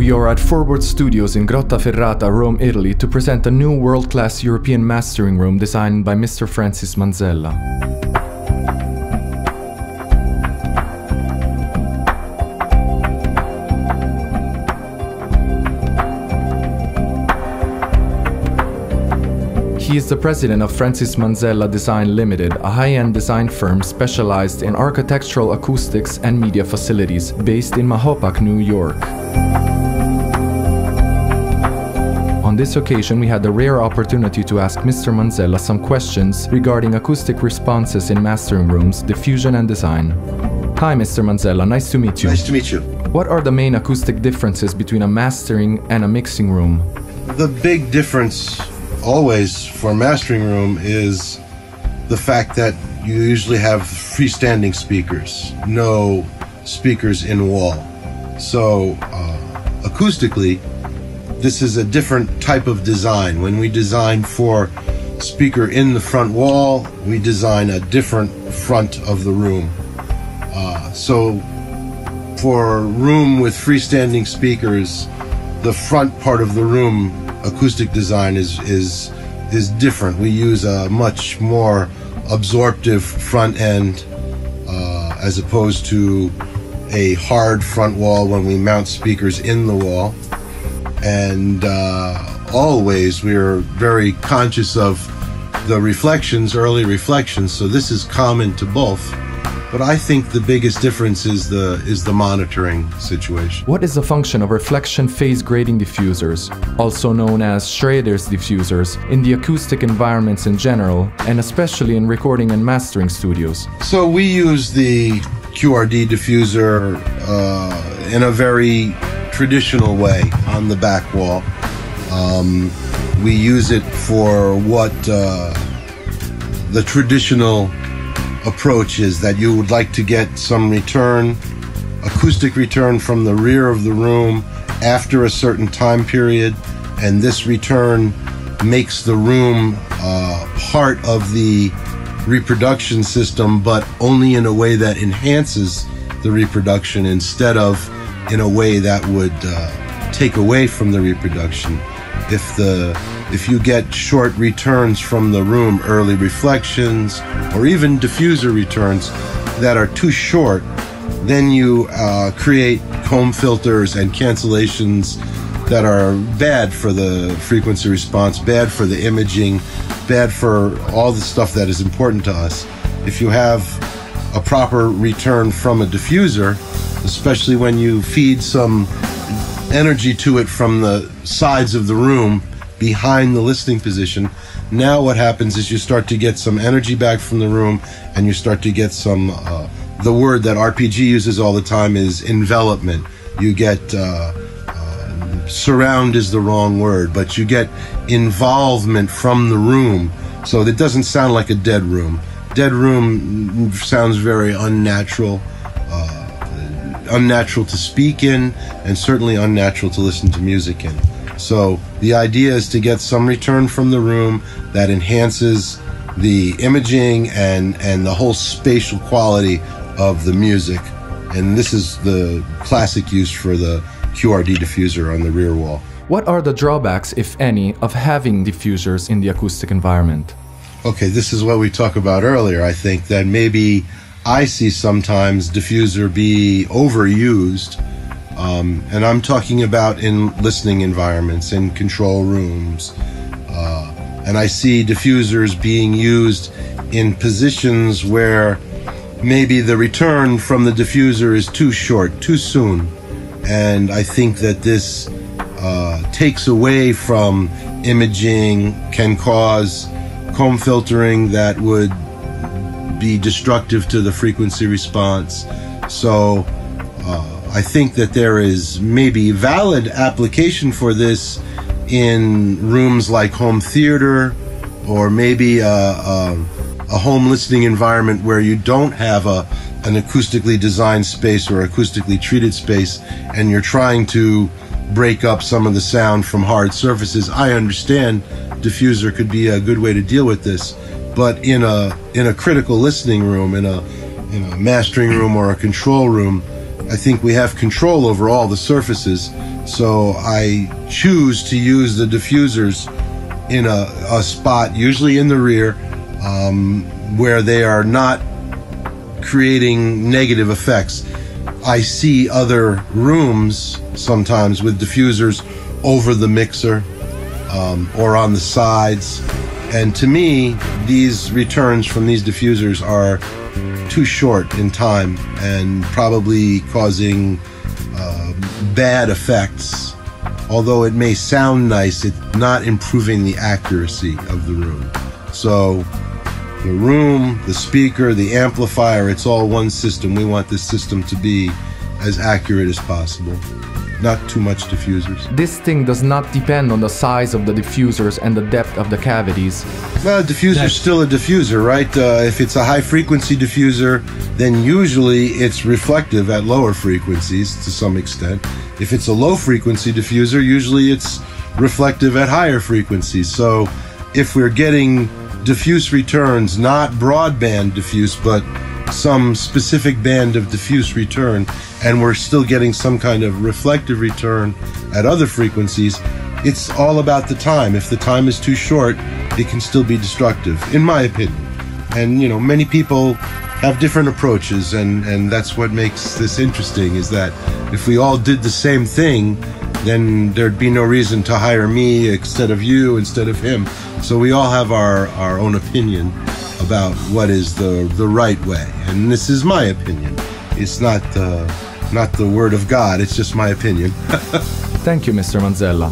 We are at Forward Studios in Grottaferrata, Rome, Italy to present a new world-class European mastering room designed by Mr. Fancis Manzella. He is the president of Fancis Manzella Design Limited, a high-end design firm specialized in architectural acoustics and media facilities, based in Mahopac, New York. On this occasion, we had the rare opportunity to ask Mr. Manzella some questions regarding acoustic responses in mastering rooms, diffusion and design. Hi, Mr. Manzella, nice to meet you. Nice to meet you. What are the main acoustic differences between a mastering and a mixing room? The big difference always for a mastering room is the fact that you usually have freestanding speakers, no speakers in wall. So acoustically, this is a different type of design. When we design for speaker in the front wall, we design a different front of the room. So for a room with freestanding speakers, the front part of the room acoustic design is different. We use a much more absorptive front end as opposed to a hard front wall when we mount speakers in the wall. And always we are very conscious of the reflections, early reflections, so this is common to both. But I think the biggest difference is the monitoring situation. What is the function of reflection phase grading diffusers, also known as Schrader's diffusers, in the acoustic environments in general, and especially in recording and mastering studios? So we use the QRD diffuser in a very traditional way on the back wall. We use it for what the traditional approach is, that you would like to get some return, acoustic return from the rear of the room after a certain time period, and this return makes the room part of the reproduction system, but only in a way that enhances the reproduction instead of in a way that would take away from the reproduction. If you get short returns from the room, early reflections, or even diffuser returns that are too short, then you create comb filters and cancellations that are bad for the frequency response, bad for the imaging, bad for all the stuff that is important to us. If you have a proper return from a diffuser, especially when you feed some energy to it from the sides of the room behind the listening position, now what happens is you start to get some energy back from the room, and you start to get some, the word that RPG uses all the time is envelopment. You get, surround is the wrong word, but you get involvement from the room, so it doesn't sound like a dead room. Dead room sounds very unnatural, unnatural to speak in, and certainly unnatural to listen to music in. So the idea is to get some return from the room that enhances the imaging and the whole spatial quality of the music. And this is the classic use for the QRD diffuser on the rear wall. What are the drawbacks, if any, of having diffusers in the acoustic environment? Okay, this is what we talked about earlier. I think that maybe I see sometimes diffuser be overused. And I'm talking about in listening environments, in control rooms. And I see diffusers being used in positions where maybe the return from the diffuser is too short, too soon. And I think that this takes away from imaging, can cause comb filtering that would be destructive to the frequency response. So I think that there is maybe valid application for this in rooms like home theater, or maybe a home listening environment where you don't have an acoustically designed space or acoustically treated space, and you're trying to break up some of the sound from hard surfaces. I understand diffuser could be a good way to deal with this, but in a critical listening room, in a mastering room or a control room, I think we have control over all the surfaces, so I choose to use the diffusers in a spot, usually in the rear, where they are not creating negative effects. I see other rooms sometimes with diffusers over the mixer or on the sides, and to me these returns from these diffusers are too short in time and probably causing bad effects. Although it may sound nice, it's not improving the accuracy of the room. So the room, the speaker, the amplifier, it's all one system. We want this system to be as accurate as possible. Not too much diffusers. This thing does not depend on the size of the diffusers and the depth of the cavities. Well, a diffuser's still a diffuser, right? If it's a high-frequency diffuser, then usually it's reflective at lower frequencies to some extent. If it's a low-frequency diffuser, usually it's reflective at higher frequencies. So if we're getting diffuse returns, not broadband diffuse, but some specific band of diffuse return, and we're still getting some kind of reflective return at other frequencies, it's all about the time. If the time is too short, it can still be destructive, in my opinion. And, you know, many people have different approaches, and that's what makes this interesting, is that if we all did the same thing, then there'd be no reason to hire me instead of you, instead of him. So we all have our own opinion about what is the right way, and this is my opinion. It's not the word of God. It's just my opinion. Thank you, Mr. Manzella.